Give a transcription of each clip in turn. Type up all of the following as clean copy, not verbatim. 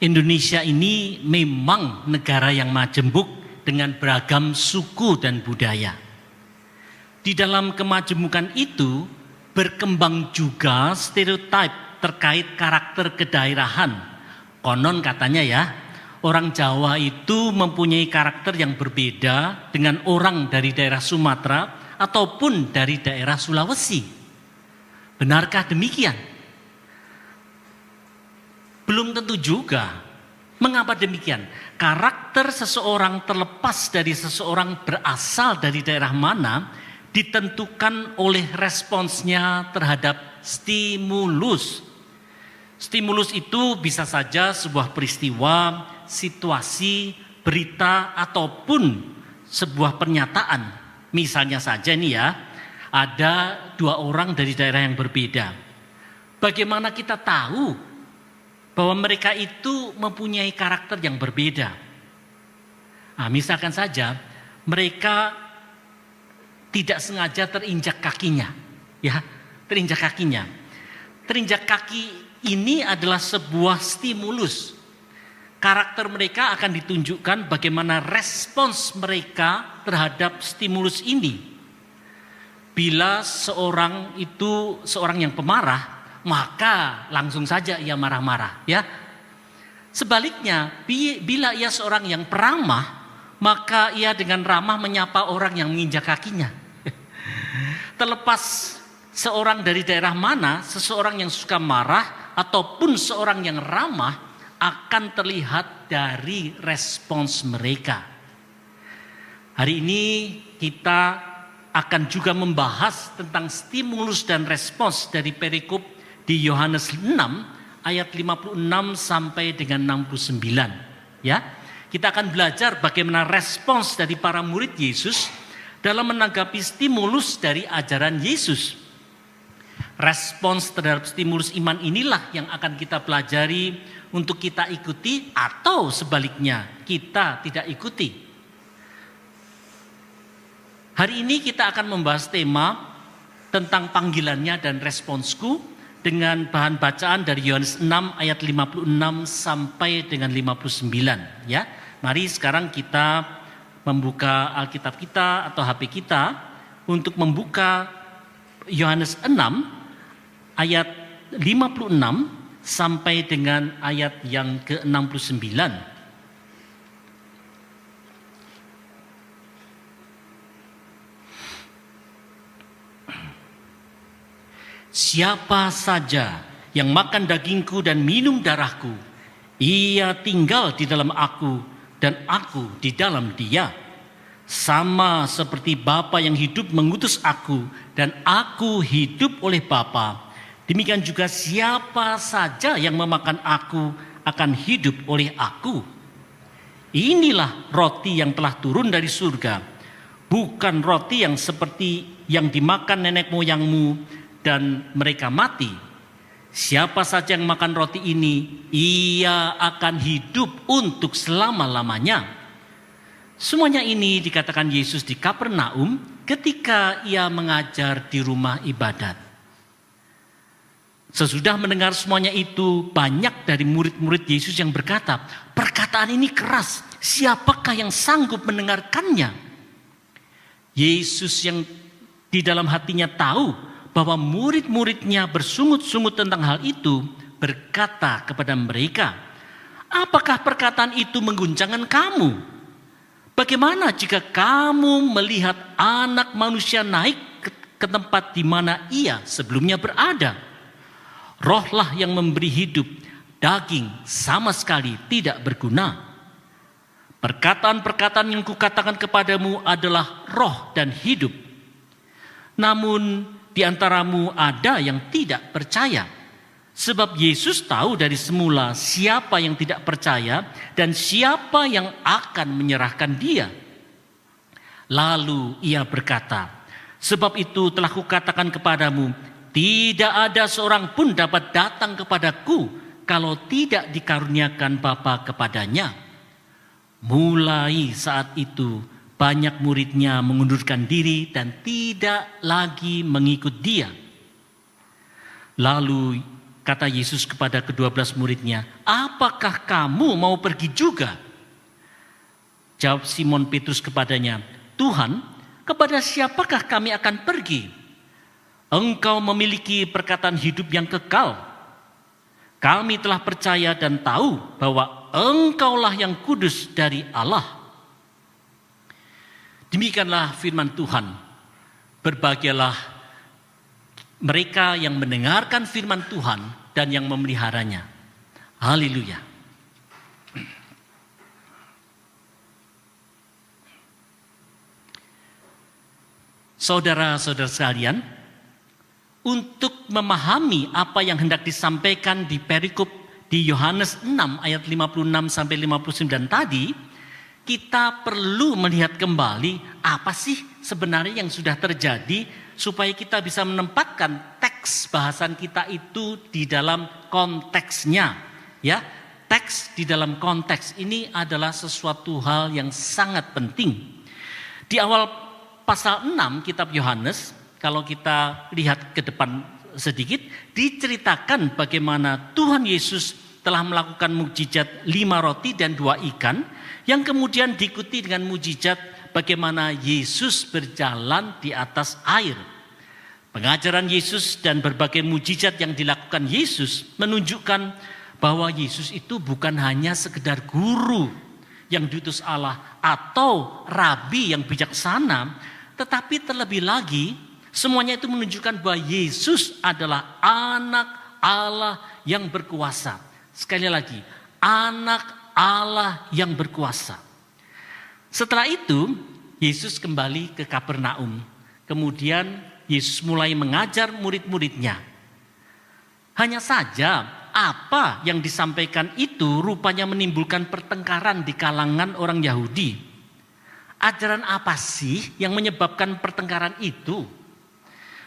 Indonesia ini memang negara yang majemuk dengan beragam suku dan budaya. Di dalam kemajemukan itu berkembang juga stereotip terkait karakter kedaerahan. Konon katanya ya, orang Jawa itu mempunyai karakter yang berbeda dengan orang dari daerah Sumatera ataupun dari daerah Sulawesi. Benarkah demikian? Belum tentu juga. Mengapa demikian? Karakter seseorang terlepas dari seseorang berasal dari daerah mana ditentukan oleh responsnya terhadap stimulus. Stimulus itu bisa saja sebuah peristiwa, situasi, berita, ataupun sebuah pernyataan. Misalnya saja nih ya, ada dua orang dari daerah yang berbeda. Bagaimana kita tahu bahwa mereka itu mempunyai karakter yang berbeda? Nah, misalkan saja mereka tidak sengaja terinjak kakinya, ya, terinjak kakinya. Terinjak kaki ini adalah sebuah stimulus. Karakter mereka akan ditunjukkan bagaimana respons mereka terhadap stimulus ini. Bila seorang yang pemarah, maka langsung saja ia marah-marah, ya. Sebaliknya, bila ia seorang yang peramah, maka ia dengan ramah menyapa orang yang menginjak kakinya. Terlepas seorang dari daerah mana, seseorang yang suka marah ataupun seorang yang ramah akan terlihat dari respons mereka. Hari ini kita akan juga membahas tentang stimulus dan respons dari perikop di Yohanes 6 ayat 56 sampai dengan 69, ya. Kita akan belajar bagaimana respons dari para murid Yesus dalam menanggapi stimulus dari ajaran Yesus. Respons terhadap stimulus iman inilah yang akan kita pelajari untuk kita ikuti atau sebaliknya kita tidak ikuti. Hari ini kita akan membahas tema tentang panggilannya dan responsku dengan bahan bacaan dari Yohanes 6 ayat 56 sampai dengan 59, ya. Mari sekarang kita membuka Alkitab kita atau HP kita untuk membuka Yohanes 6 ayat 56 sampai dengan ayat yang ke-69. Siapa saja yang makan dagingku dan minum darahku, ia tinggal di dalam aku dan aku di dalam dia. Sama seperti Bapa yang hidup mengutus aku dan aku hidup oleh Bapa, demikian juga siapa saja yang memakan aku akan hidup oleh aku. Inilah roti yang telah turun dari surga, bukan roti yang seperti yang dimakan nenek moyangmu dan mereka mati. Siapa saja yang makan roti ini, ia akan hidup untuk selama-lamanya. Semuanya ini dikatakan Yesus di Kapernaum ketika ia mengajar di rumah ibadat. Sesudah mendengar semuanya itu, banyak dari murid-murid Yesus yang berkata, perkataan ini keras, siapakah yang sanggup mendengarkannya? Yesus yang di dalam hatinya tahu bahwa murid-muridnya bersungut-sungut tentang hal itu, berkata kepada mereka, apakah perkataan itu mengguncangkan kamu? Bagaimana jika kamu melihat anak manusia naik ke tempat di mana ia sebelumnya berada? Rohlah yang memberi hidup, daging sama sekali tidak berguna. Perkataan-perkataan yang kukatakan kepadamu adalah roh dan hidup. Namun di antaramu ada yang tidak percaya. Sebab Yesus tahu dari semula siapa yang tidak percaya dan siapa yang akan menyerahkan dia. Lalu ia berkata, sebab itu telah kukatakan kepadamu, tidak ada seorang pun dapat datang kepadaku kalau tidak dikaruniakan Bapa kepadanya. Mulai saat itu banyak muridnya mengundurkan diri dan tidak lagi mengikut dia. Lalu kata Yesus kepada ke-12 muridnya, apakah kamu mau pergi juga? Jawab Simon Petrus kepadanya, Tuhan, kepada siapakah kami akan pergi? Engkau memiliki perkataan hidup yang kekal. Kami telah percaya dan tahu bahwa Engkaulah yang kudus dari Allah. Demikianlah firman Tuhan. Berbahagialah mereka yang mendengarkan firman Tuhan dan yang memeliharanya. Haleluya. Saudara-saudara sekalian, untuk memahami apa yang hendak disampaikan di perikop di Yohanes 6 ayat 56 sampai 59 tadi, kita perlu melihat kembali apa sih sebenarnya yang sudah terjadi supaya kita bisa menempatkan teks bahasan kita itu di dalam konteksnya. Ya, teks di dalam konteks ini adalah sesuatu hal yang sangat penting. Di awal pasal 6 kitab Yohanes, kalau kita lihat ke depan sedikit, diceritakan bagaimana Tuhan Yesus telah melakukan mukjizat 5 roti dan 2 ikan, yang kemudian diikuti dengan mukjizat bagaimana Yesus berjalan di atas air. Pengajaran Yesus dan berbagai mukjizat yang dilakukan Yesus menunjukkan bahwa Yesus itu bukan hanya sekedar guru yang diutus Allah atau rabi yang bijaksana, tetapi terlebih lagi semuanya itu menunjukkan bahwa Yesus adalah anak Allah yang berkuasa. Sekali lagi, anak Allah yang berkuasa. Setelah itu, Yesus kembali ke Kapernaum. Kemudian Yesus mulai mengajar murid-muridnya. Hanya saja, apa yang disampaikan itu rupanya menimbulkan pertengkaran di kalangan orang Yahudi. Ajaran apa sih yang menyebabkan pertengkaran itu?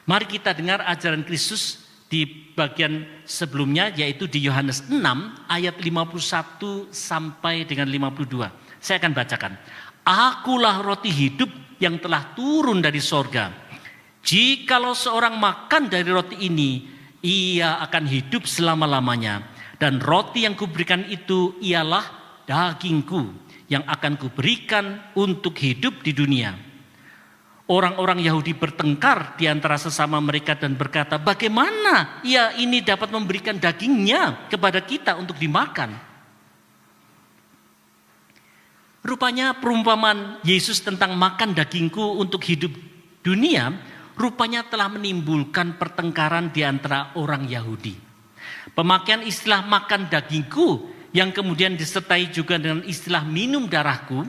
Mari kita dengar ajaran Kristus di bagian sebelumnya, yaitu di Yohanes 6 ayat 51 sampai dengan 52. Saya akan bacakan. Akulah roti hidup yang telah turun dari sorga. Jikalau seorang makan dari roti ini, ia akan hidup selama-lamanya. Dan roti yang kuberikan itu ialah dagingku yang akan kuberikan untuk hidup di dunia. Orang-orang Yahudi bertengkar di antara sesama mereka dan berkata, bagaimana ia ini dapat memberikan dagingnya kepada kita untuk dimakan? Rupanya perumpamaan Yesus tentang makan dagingku untuk hidup dunia, rupanya telah menimbulkan pertengkaran di antara orang Yahudi. Pemakaian istilah makan dagingku yang kemudian disertai juga dengan istilah minum darahku,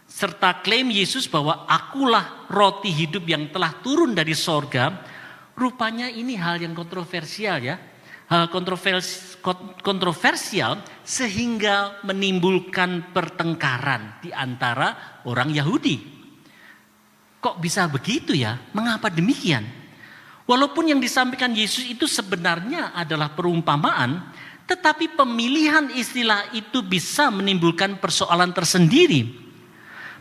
serta klaim Yesus bahwa akulah roti hidup yang telah turun dari sorga, rupanya ini hal yang kontroversial ya. Hal kontroversial sehingga menimbulkan pertengkaran di antara orang Yahudi. Kok bisa begitu ya? Mengapa demikian? Walaupun yang disampaikan Yesus itu sebenarnya adalah perumpamaan, tetapi pemilihan istilah itu bisa menimbulkan persoalan tersendiri.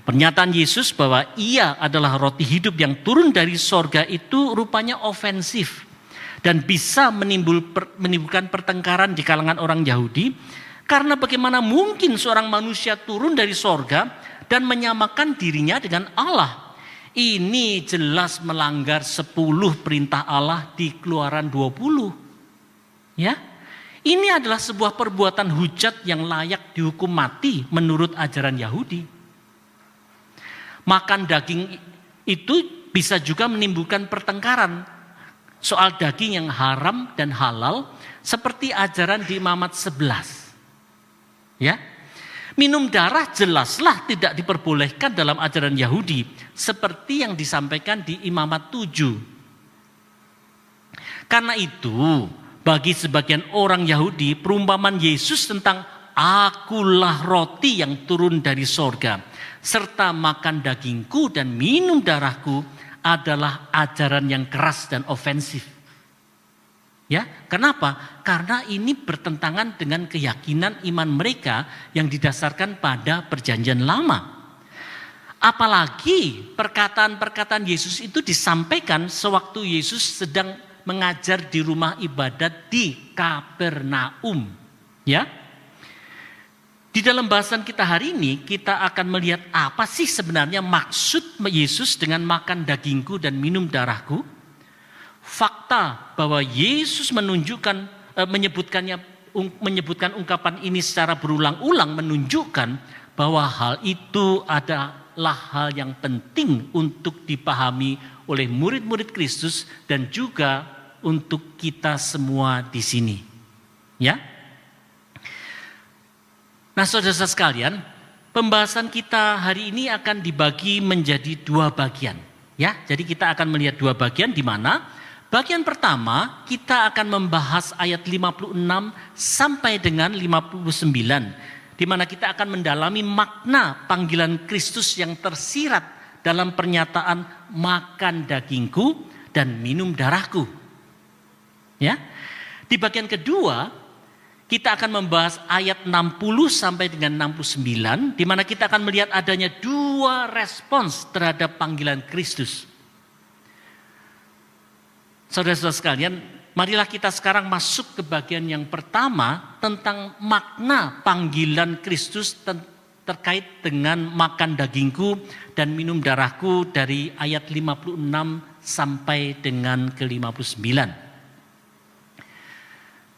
Pernyataan Yesus bahwa ia adalah roti hidup yang turun dari sorga itu rupanya ofensif dan bisa menimbulkan pertengkaran di kalangan orang Yahudi, karena bagaimana mungkin seorang manusia turun dari sorga dan menyamakan dirinya dengan Allah. Ini jelas melanggar 10 perintah Allah di Keluaran 20. Ya, ini adalah sebuah perbuatan hujat yang layak dihukum mati menurut ajaran Yahudi. Makan daging itu bisa juga menimbulkan pertengkaran soal daging yang haram dan halal, seperti ajaran di Imamat 11. Ya. Minum darah jelaslah tidak diperbolehkan dalam ajaran Yahudi, seperti yang disampaikan di Imamat 7. Karena itu, bagi sebagian orang Yahudi, perumpamaan Yesus tentang akulah roti yang turun dari sorga, serta makan dagingku dan minum darahku adalah ajaran yang keras dan ofensif. Ya, kenapa? Karena ini bertentangan dengan keyakinan iman mereka yang didasarkan pada perjanjian lama. Apalagi perkataan-perkataan Yesus itu disampaikan sewaktu Yesus sedang mengajar di rumah ibadat di Kapernaum. Ya. Di dalam bahasan kita hari ini, kita akan melihat apa sih sebenarnya maksud Yesus dengan makan dagingku dan minum darahku. Fakta bahwa Yesus menyebutkan ungkapan ini secara berulang-ulang menunjukkan bahwa hal itu adalah hal yang penting untuk dipahami oleh murid-murid Kristus dan juga untuk kita semua di sini. Ya. Nah, saudara-saudara sekalian, pembahasan kita hari ini akan dibagi menjadi dua bagian. Ya, jadi kita akan melihat dua bagian di mana bagian pertama kita akan membahas ayat 56 sampai dengan 59, di mana kita akan mendalami makna panggilan Kristus yang tersirat dalam pernyataan makan dagingku dan minum darahku. Ya, di bagian kedua kita akan membahas ayat 60 sampai dengan 69, di mana kita akan melihat adanya dua respons terhadap panggilan Kristus. Saudara-saudara sekalian, marilah kita sekarang masuk ke bagian yang pertama tentang makna panggilan Kristus terkait dengan makan dagingku dan minum darahku dari ayat 56 sampai dengan ke 59.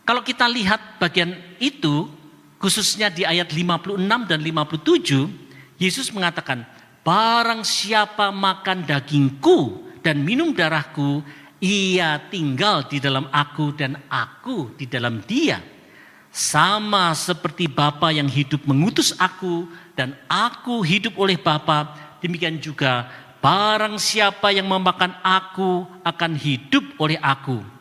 Kalau kita lihat bagian itu, khususnya di ayat 56 dan 57, Yesus mengatakan, barang siapa makan dagingku dan minum darahku, ia tinggal di dalam aku dan aku di dalam dia. Sama seperti Bapa yang hidup mengutus aku dan aku hidup oleh Bapa, demikian juga barang siapa yang memakan aku akan hidup oleh aku.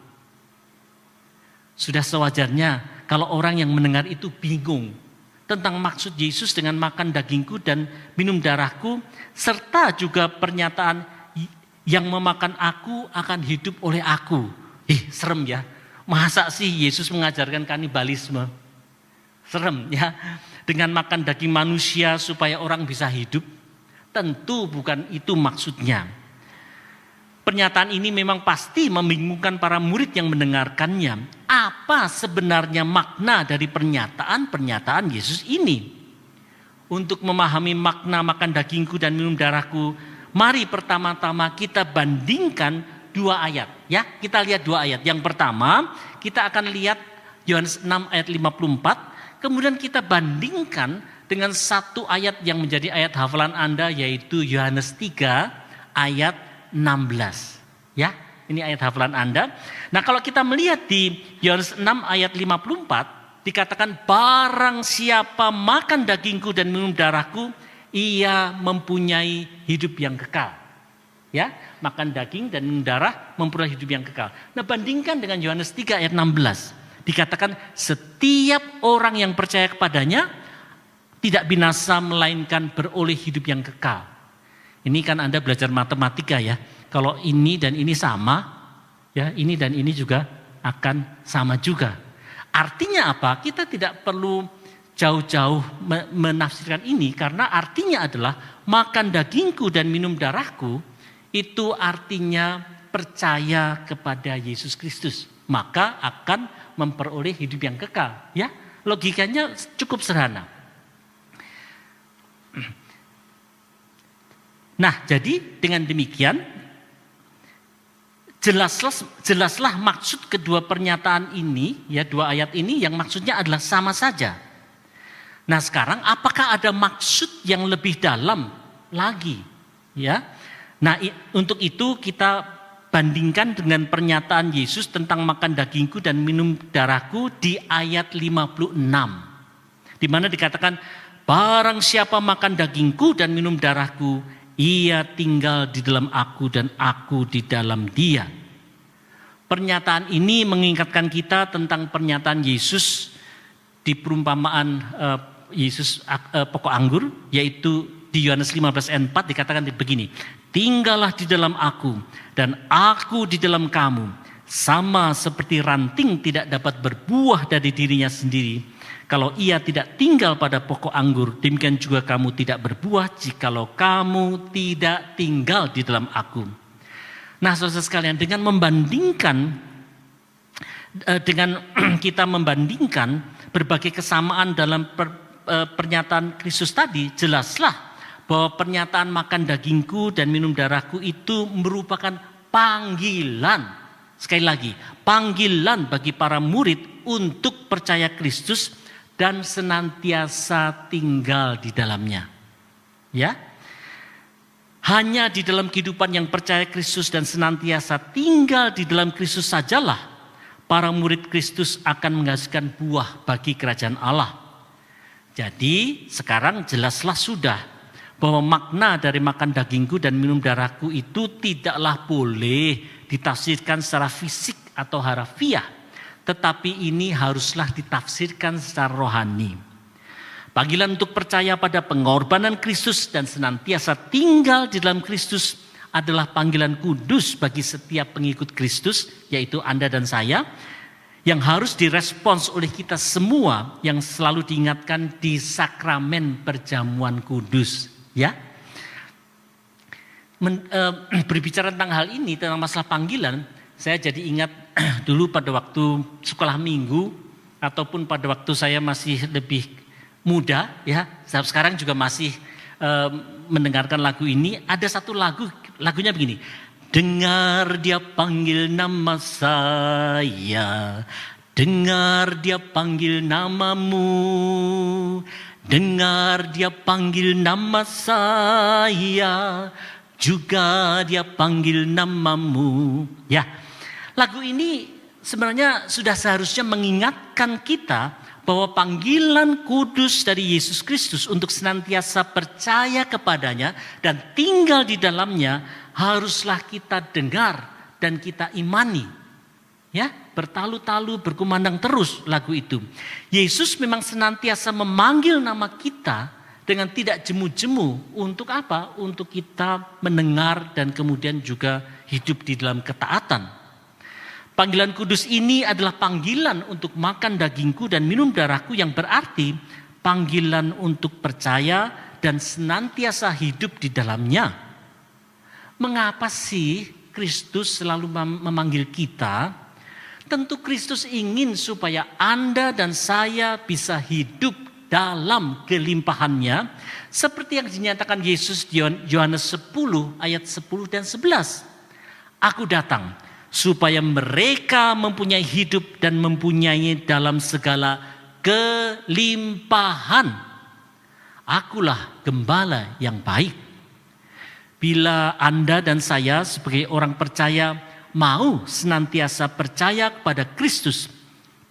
Sudah sewajarnya kalau orang yang mendengar itu bingung tentang maksud Yesus dengan makan dagingku dan minum darahku, serta juga pernyataan yang memakan aku akan hidup oleh aku. Serem ya. Masa sih Yesus mengajarkan kanibalisme? Serem ya. Dengan makan daging manusia supaya orang bisa hidup? Tentu bukan itu maksudnya. Pernyataan ini memang pasti membingungkan para murid yang mendengarkannya. Apa sebenarnya makna dari pernyataan Yesus ini? Untuk memahami makna makan dagingku dan minum darahku, mari pertama-tama kita bandingkan dua ayat. Ya, kita lihat dua ayat. Yang pertama, kita akan lihat Yohanes 6 ayat 54. Kemudian kita bandingkan dengan satu ayat yang menjadi ayat hafalan Anda, yaitu Yohanes 3 ayat 16. Ya, ini ayat hafalan Anda. Nah, kalau kita melihat di Yohanes 6 ayat 54, dikatakan barang siapa makan dagingku dan minum darahku, ia mempunyai hidup yang kekal. Ya, makan daging dan minum darah memperoleh hidup yang kekal. Nah, bandingkan dengan Yohanes 3 ayat 16. Dikatakan setiap orang yang percaya kepadanya tidak binasa melainkan beroleh hidup yang kekal. Ini kan Anda belajar matematika ya. Kalau ini dan ini sama, ya ini dan ini juga akan sama juga. Artinya apa? Kita tidak perlu jauh-jauh menafsirkan ini, karena artinya adalah makan dagingku dan minum darahku itu artinya percaya kepada Yesus Kristus, maka akan memperoleh hidup yang kekal. Ya, logikanya cukup sederhana. Nah, jadi dengan demikian jelaslah maksud kedua pernyataan ini, ya dua ayat ini yang maksudnya adalah sama saja. Nah, sekarang apakah ada maksud yang lebih dalam lagi? Ya. Nah, untuk itu kita bandingkan dengan pernyataan Yesus tentang makan dagingku dan minum darahku di ayat 56. Di mana dikatakan barang siapa makan dagingku dan minum darahku, ia tinggal di dalam aku dan aku di dalam dia. Pernyataan ini mengingatkan kita tentang pernyataan Yesus di perumpamaan Yesus pokok anggur, yaitu di Yohanes 15 ayat 4 dikatakan begini, tinggallah di dalam aku dan aku di dalam kamu, sama seperti ranting tidak dapat berbuah dari dirinya sendiri. Kalau ia tidak tinggal pada pokok anggur, demikian juga kamu tidak berbuah jikalau kamu tidak tinggal di dalam aku. Nah, saudara sekalian, dengan membandingkan dengan kita membandingkan berbagai kesamaan dalam pernyataan Kristus tadi, jelaslah bahwa pernyataan makan dagingku dan minum darahku itu merupakan panggilan. Sekali lagi, panggilan bagi para murid untuk percaya Kristus dan senantiasa tinggal di dalamnya. Ya, hanya di dalam kehidupan yang percaya Kristus dan senantiasa tinggal di dalam Kristus sajalah para murid Kristus akan menghasilkan buah bagi kerajaan Allah. Jadi sekarang jelaslah sudah bahwa makna dari makan dagingku dan minum darahku itu tidaklah boleh ditafsirkan secara fisik atau harafiah, tetapi ini haruslah ditafsirkan secara rohani. Panggilan untuk percaya pada pengorbanan Kristus dan senantiasa tinggal di dalam Kristus adalah panggilan kudus bagi setiap pengikut Kristus, yaitu Anda dan saya, yang harus direspons oleh kita semua yang selalu diingatkan di sakramen perjamuan kudus. Ya, berbicara tentang hal ini, tentang masalah panggilan, saya jadi ingat dulu pada waktu sekolah minggu ataupun pada waktu saya masih lebih muda, ya, sekarang juga masih mendengarkan lagu ini. Ada satu lagunya begini. Dengar dia panggil nama saya, dengar dia panggil namamu, dengar dia panggil nama saya, juga dia panggil namamu. Ya, lagu ini sebenarnya sudah seharusnya mengingatkan kita bahwa panggilan kudus dari Yesus Kristus untuk senantiasa percaya kepadanya dan tinggal di dalamnya haruslah kita dengar dan kita imani. Ya, bertalu-talu berkumandang terus lagu itu. Yesus memang senantiasa memanggil nama kita dengan tidak jemu-jemu. Untuk apa? Untuk kita mendengar dan kemudian juga hidup di dalam ketaatan. Panggilan kudus ini adalah panggilan untuk makan dagingku dan minum darahku, yang berarti panggilan untuk percaya dan senantiasa hidup di dalamnya. Mengapa sih Kristus selalu memanggil kita? Tentu Kristus ingin supaya Anda dan saya bisa hidup dalam kelimpahannya, seperti yang dinyatakan Yesus di Yohanes 10 ayat 10 dan 11. Aku datang supaya mereka mempunyai hidup dan mempunyai dalam segala kelimpahan. Akulah gembala yang baik. Bila Anda dan saya sebagai orang percaya mau senantiasa percaya kepada Kristus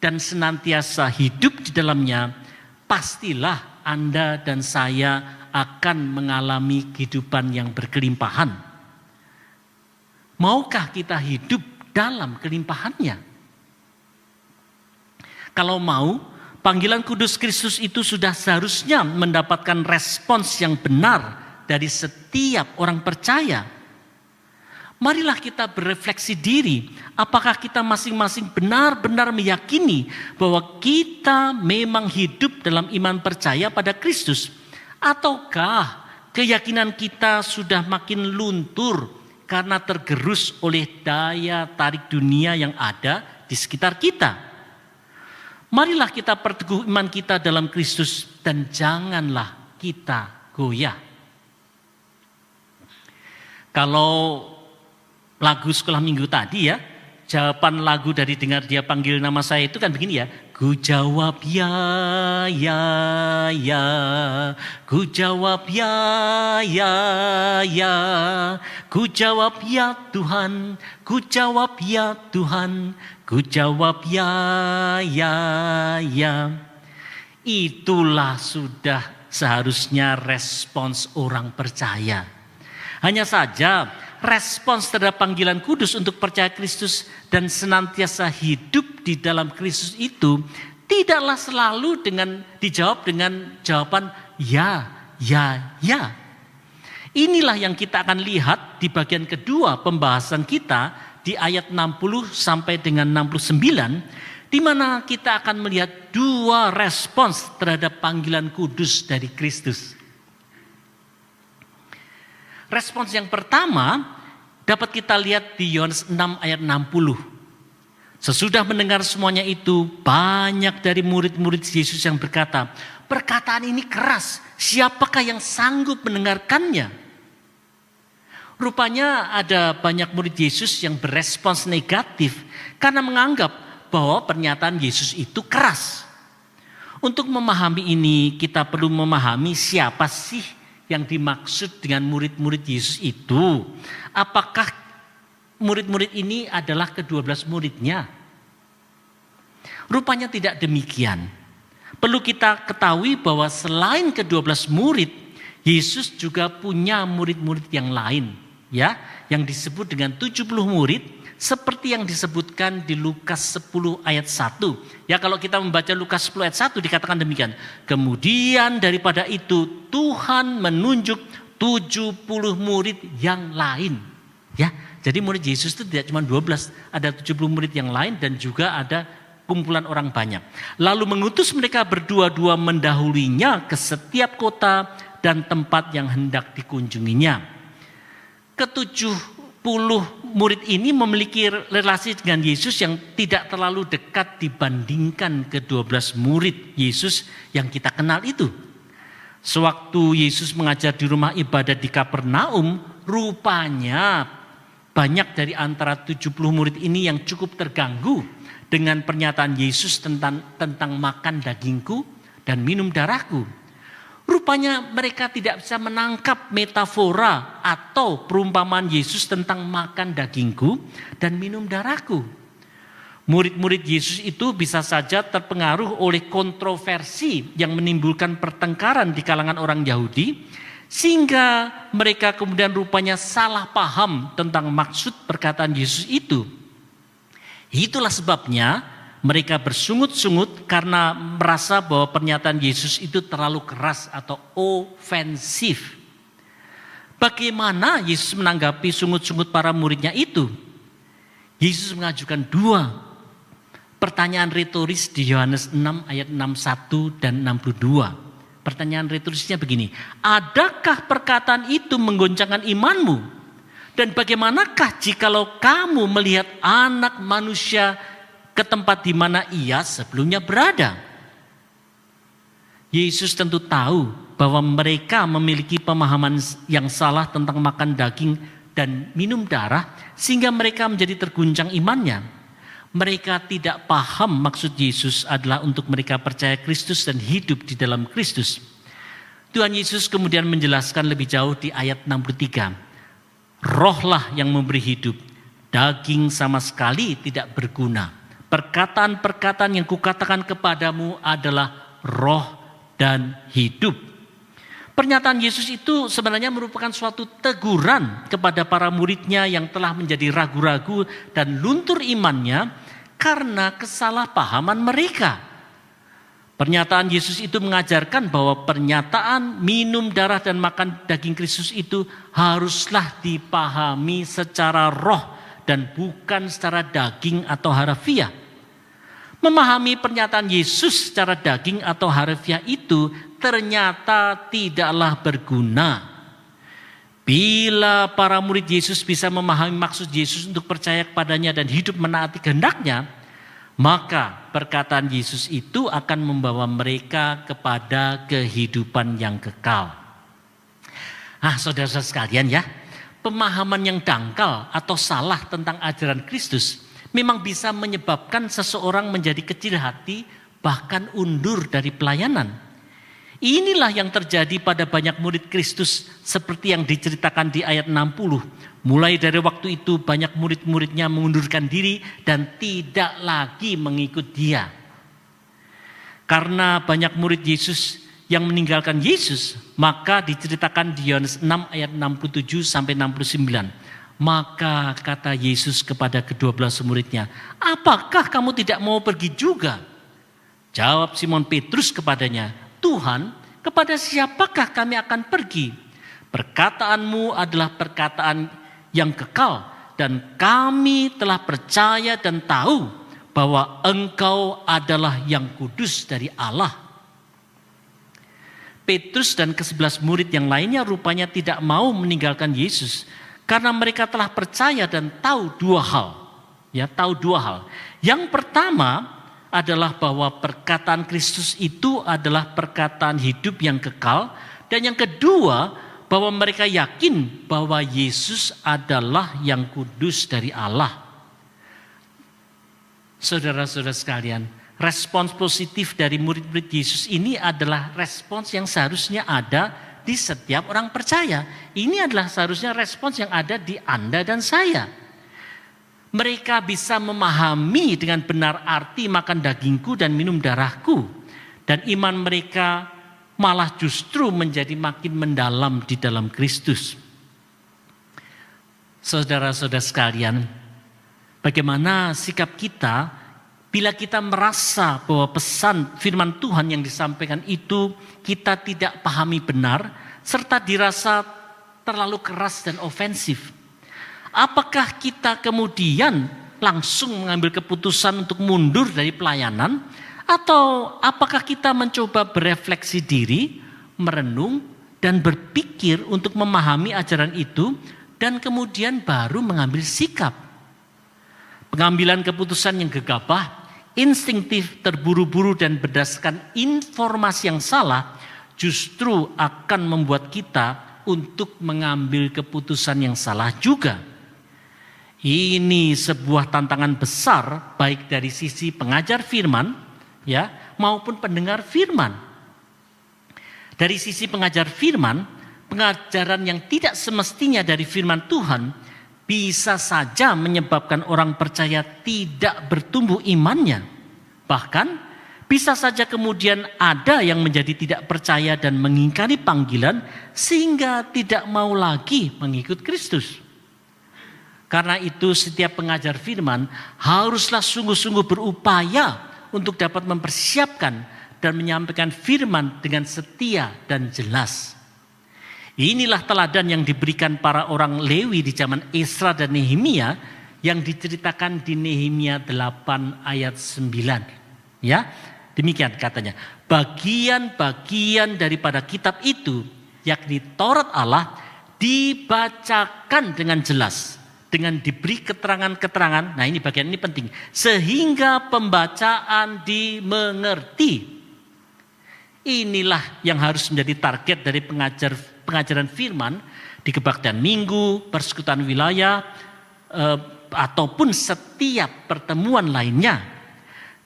dan senantiasa hidup di dalamnya, pastilah Anda dan saya akan mengalami kehidupan yang berkelimpahan. Maukah kita hidup dalam kelimpahannya? Kalau mau, panggilan kudus Kristus itu sudah seharusnya mendapatkan respons yang benar dari setiap orang percaya. Marilah kita berefleksi diri, apakah kita masing-masing benar-benar meyakini bahwa kita memang hidup dalam iman percaya pada Kristus, ataukah keyakinan kita sudah makin luntur karena tergerus oleh daya tarik dunia yang ada di sekitar kita. Marilah kita perteguh iman kita dalam Kristus dan janganlah kita goyah. Kalau lagu sekolah minggu tadi ya, jawaban lagu dari dengar dia panggil nama saya itu kan begini ya. Ku jawab ya, ya, ya. Ku jawab ya, ya, ya. Ku jawab ya Tuhan. Ku jawab ya Tuhan. Ku jawab ya, ya, ya. Itulah sudah seharusnya respons orang percaya. Hanya saja respons terhadap panggilan kudus untuk percaya Kristus dan senantiasa hidup di dalam Kristus itu tidaklah selalu dijawab dengan jawaban ya, ya, ya. Inilah yang kita akan lihat di bagian kedua pembahasan kita di ayat 60 sampai dengan 69, di mana kita akan melihat dua respons terhadap panggilan kudus dari Kristus. Respons yang pertama dapat kita lihat di Yohanes 6 ayat 60. Sesudah mendengar semuanya itu, banyak dari murid-murid Yesus yang berkata, perkataan ini keras, siapakah yang sanggup mendengarkannya? Rupanya ada banyak murid Yesus yang berespons negatif karena menganggap bahwa pernyataan Yesus itu keras. Untuk memahami ini, kita perlu memahami siapa sih yang dimaksud dengan murid-murid Yesus itu. Apakah murid-murid ini adalah ke-12 muridnya? Rupanya tidak demikian. Perlu kita ketahui bahwa selain ke-12 murid, Yesus juga punya murid-murid yang lain, ya, yang disebut dengan 70 murid, seperti yang disebutkan di Lukas 10 ayat 1. Ya, kalau kita membaca Lukas 10 ayat 1 dikatakan demikian. Kemudian daripada itu Tuhan menunjuk 70 murid yang lain. Ya, jadi murid Yesus itu tidak cuma 12, ada 70 murid yang lain dan juga ada kumpulan orang banyak. Lalu mengutus mereka berdua-dua mendahulinya ke setiap kota dan tempat yang hendak dikunjunginya. Ke-70 murid ini memiliki relasi dengan Yesus yang tidak terlalu dekat dibandingkan ke-12 murid Yesus yang kita kenal itu. Sewaktu Yesus mengajar di rumah ibadat di Kapernaum, rupanya banyak dari antara 70 murid ini yang cukup terganggu dengan pernyataan Yesus tentang makan dagingku dan minum darahku. Rupanya mereka tidak bisa menangkap metafora atau perumpamaan Yesus tentang makan dagingku dan minum darahku. Murid-murid Yesus itu bisa saja terpengaruh oleh kontroversi yang menimbulkan pertengkaran di kalangan orang Yahudi, sehingga mereka kemudian rupanya salah paham tentang maksud perkataan Yesus itu. Itulah sebabnya mereka bersungut-sungut karena merasa bahwa pernyataan Yesus itu terlalu keras atau ofensif. Bagaimana Yesus menanggapi sungut-sungut para muridnya itu? Yesus mengajukan 2 pertanyaan retoris di Yohanes 6 ayat 61 dan 62. Pertanyaan retorisnya begini, adakah perkataan itu menggoncangkan imanmu? Dan bagaimanakah jikalau kamu melihat Anak Manusia ke tempat di mana ia sebelumnya berada? Yesus tentu tahu bahwa mereka memiliki pemahaman yang salah tentang makan daging dan minum darah, sehingga mereka menjadi terguncang imannya. Mereka tidak paham maksud Yesus adalah untuk mereka percaya Kristus dan hidup di dalam Kristus. Tuhan Yesus kemudian menjelaskan lebih jauh di ayat 63. Rohlah yang memberi hidup, daging sama sekali tidak berguna. Perkataan-perkataan yang kukatakan kepadamu adalah roh dan hidup. Pernyataan Yesus itu sebenarnya merupakan suatu teguran kepada para muridnya yang telah menjadi ragu-ragu dan luntur imannya karena kesalahpahaman mereka. Pernyataan Yesus itu mengajarkan bahwa pernyataan minum darah dan makan daging Kristus itu haruslah dipahami secara roh dan bukan secara daging atau harfiah. Memahami pernyataan Yesus secara daging atau harfiah itu ternyata tidaklah berguna. Bila para murid Yesus bisa memahami maksud Yesus untuk percaya kepadanya dan hidup menaati kehendaknya, maka perkataan Yesus itu akan membawa mereka kepada kehidupan yang kekal. Saudara-saudara sekalian ya, pemahaman yang dangkal atau salah tentang ajaran Kristus memang bisa menyebabkan seseorang menjadi kecil hati, bahkan undur dari pelayanan. Inilah yang terjadi pada banyak murid Kristus seperti yang diceritakan di ayat 60. Mulai dari waktu itu banyak murid-muridnya mengundurkan diri dan tidak lagi mengikut dia. Karena banyak murid Yesus yang meninggalkan Yesus, maka diceritakan di Yohanes 6 ayat 67 sampai 69. Maka kata Yesus kepada ke-12 muridnya, apakah kamu tidak mau pergi juga? Jawab Simon Petrus kepadanya, Tuhan, kepada siapakah kami akan pergi? Perkataanmu adalah perkataan yang kekal dan kami telah percaya dan tahu bahwa engkau adalah yang kudus dari Allah. Petrus dan ke-11 murid yang lainnya rupanya tidak mau meninggalkan Yesus karena mereka telah percaya dan tahu 2 hal. Ya, tahu dua hal. Yang pertama adalah bahwa perkataan Kristus itu adalah perkataan hidup yang kekal. Dan yang kedua, bahwa mereka yakin bahwa Yesus adalah yang kudus dari Allah. Saudara-saudara sekalian, respons positif dari murid-murid Yesus ini adalah respons yang seharusnya ada di setiap orang percaya. Ini adalah seharusnya respons yang ada di Anda dan saya. Mereka bisa memahami dengan benar arti makan dagingku dan minum darahku. Dan iman mereka malah justru menjadi makin mendalam di dalam Kristus. Saudara-saudara sekalian, bagaimana sikap kita bila kita merasa bahwa pesan firman Tuhan yang disampaikan itu kita tidak pahami benar, serta dirasa terlalu keras dan ofensif? Apakah kita kemudian langsung mengambil keputusan untuk mundur dari pelayanan? Atau apakah kita mencoba berefleksi diri, merenung, dan berpikir untuk memahami ajaran itu, dan kemudian baru mengambil sikap? Pengambilan keputusan yang gegabah, instinktif, terburu-buru, dan berdasarkan informasi yang salah justru akan membuat kita untuk mengambil keputusan yang salah juga. Ini sebuah tantangan besar baik dari sisi pengajar firman ya maupun pendengar firman. Dari sisi pengajar firman, pengajaran yang tidak semestinya dari firman Tuhan bisa saja menyebabkan orang percaya tidak bertumbuh imannya. Bahkan bisa saja kemudian ada yang menjadi tidak percaya dan mengingkari panggilan sehingga tidak mau lagi mengikut Kristus. Karena itu setiap pengajar firman haruslah sungguh-sungguh berupaya untuk dapat mempersiapkan dan menyampaikan firman dengan setia dan jelas. Inilah teladan yang diberikan para orang Lewi di zaman Esra dan Nehemia yang diceritakan di Nehemia 8 ayat 9. Ya, demikian katanya. Bagian-bagian daripada kitab itu, yakni Taurat Allah, dibacakan dengan jelas, dengan diberi keterangan-keterangan. Nah, ini bagian ini penting, sehingga pembacaan dimengerti. Inilah yang harus menjadi target dari pengajaran firman di kebaktian minggu, persekutuan wilayah, ataupun setiap pertemuan lainnya.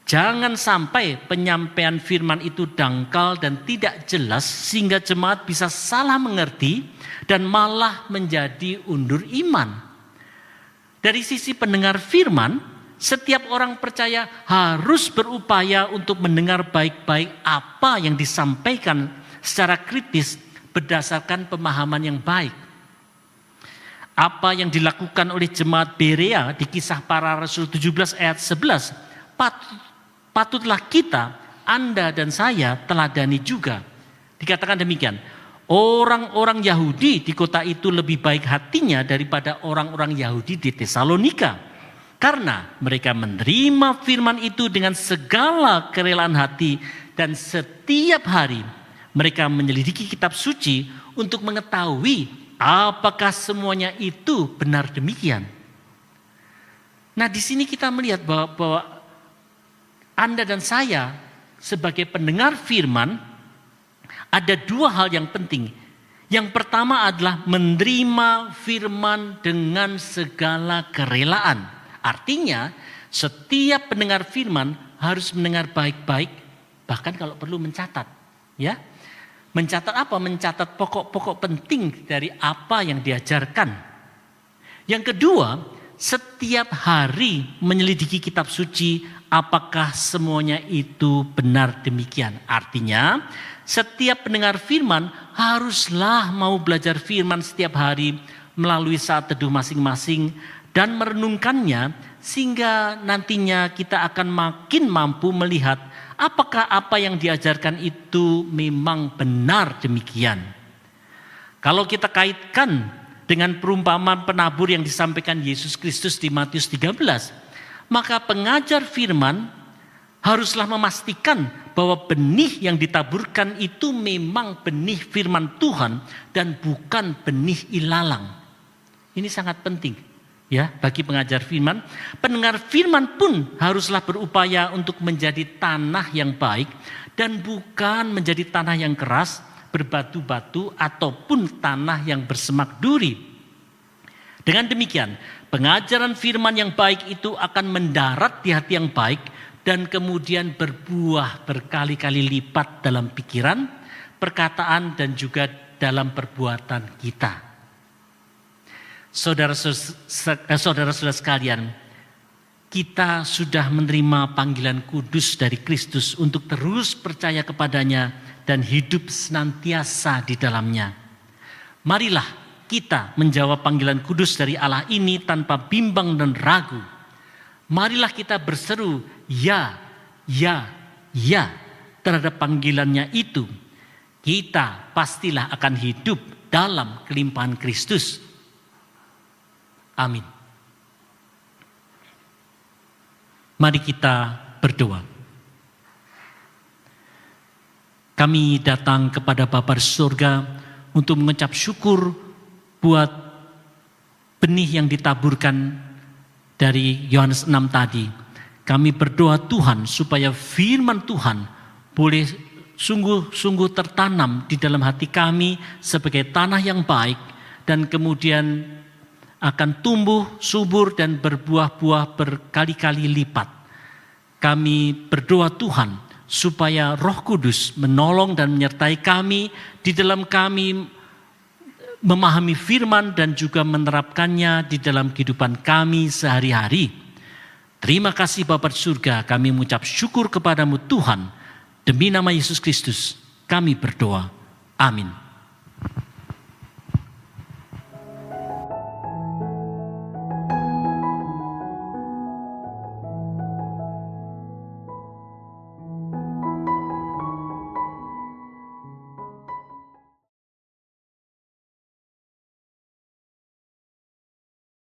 Jangan sampai penyampaian firman itu dangkal dan tidak jelas sehingga jemaat bisa salah mengerti dan malah menjadi undur iman. Dari sisi pendengar firman, setiap orang percaya harus berupaya untuk mendengar baik-baik apa yang disampaikan secara kritis berdasarkan pemahaman yang baik. Apa yang dilakukan oleh jemaat Berea di Kisah Para Rasul 17 ayat 11 patutlah kita, Anda dan saya teladani juga. Dikatakan demikian, orang-orang Yahudi di kota itu lebih baik hatinya daripada orang-orang Yahudi di Tesalonika. Karena mereka menerima firman itu dengan segala kerelaan hati dan setiap hari mereka menyelidiki kitab suci untuk mengetahui apakah semuanya itu benar demikian. Nah, di sini kita melihat bahwa Anda dan saya sebagai pendengar firman ada dua hal yang penting. Yang pertama adalah menerima firman dengan segala kerelaan. Artinya setiap pendengar firman harus mendengar baik-baik, bahkan kalau perlu mencatat. Ya, mencatat apa? Mencatat pokok-pokok penting dari apa yang diajarkan. Yang kedua, setiap hari menyelidiki kitab suci apakah semuanya itu benar demikian. Artinya setiap pendengar firman haruslah mau belajar firman setiap hari melalui saat teduh masing-masing dan merenungkannya sehingga nantinya kita akan makin mampu melihat apakah apa yang diajarkan itu memang benar demikian. Kalau kita kaitkan dengan perumpamaan penabur yang disampaikan Yesus Kristus di Matius 13, maka pengajar firman haruslah memastikan bahwa benih yang ditaburkan itu memang benih firman Tuhan dan bukan benih ilalang. Ini sangat penting. ya, bagi pengajar firman. Pendengar firman pun haruslah berupaya untuk menjadi tanah yang baik dan bukan menjadi tanah yang keras, berbatu-batu ataupun tanah yang bersemak duri. Dengan demikian, pengajaran firman yang baik itu akan mendarat di hati yang baik dan kemudian berbuah berkali-kali lipat dalam pikiran, perkataan dan juga dalam perbuatan kita. Saudara-saudara sekalian, kita sudah menerima panggilan kudus dari Kristus untuk terus percaya kepadanya dan hidup senantiasa di dalamnya. Marilah kita menjawab panggilan kudus dari Allah ini tanpa bimbang dan ragu. Marilah kita berseru, ya, ya, ya terhadap panggilannya itu. Kita pastilah akan hidup dalam kelimpahan Kristus. Amin. Mari kita berdoa. Kami datang kepada Bapa di surga untuk mengucap syukur buat benih yang ditaburkan dari Yohanes 6 tadi. Kami berdoa Tuhan supaya firman Tuhan boleh sungguh-sungguh tertanam di dalam hati kami sebagai tanah yang baik dan kemudian akan tumbuh subur dan berbuah-buah berkali-kali lipat. Kami berdoa Tuhan supaya Roh Kudus menolong dan menyertai kami di dalam kami memahami firman dan juga menerapkannya di dalam kehidupan kami sehari-hari. Terima kasih Bapa di surga, kami mengucap syukur kepadamu Tuhan. Demi nama Yesus Kristus kami berdoa. Amin.